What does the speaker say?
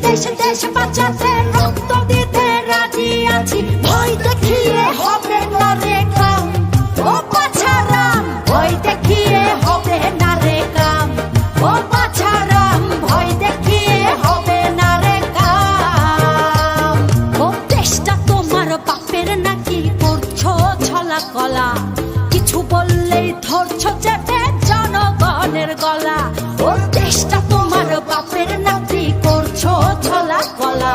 দেশ দেশ বাঁচাতে রক্ত দিতে রাজি আছি, ভয় দেখিয়ে হবে না রে কাম। ও বাছারাম ভয় দেখিয়ে হবে না রে কাম, ও বাছারাম ভয় দেখিয়ে হবে না রে কাম। ও দেশটা তোমার বাপের নাকি করছো ছলা কলা, কিছু বললেই ধরছো চেপে জনগণের গলা। ও দেশটা তোমার বাপের নাকি করছো ছলা কলা।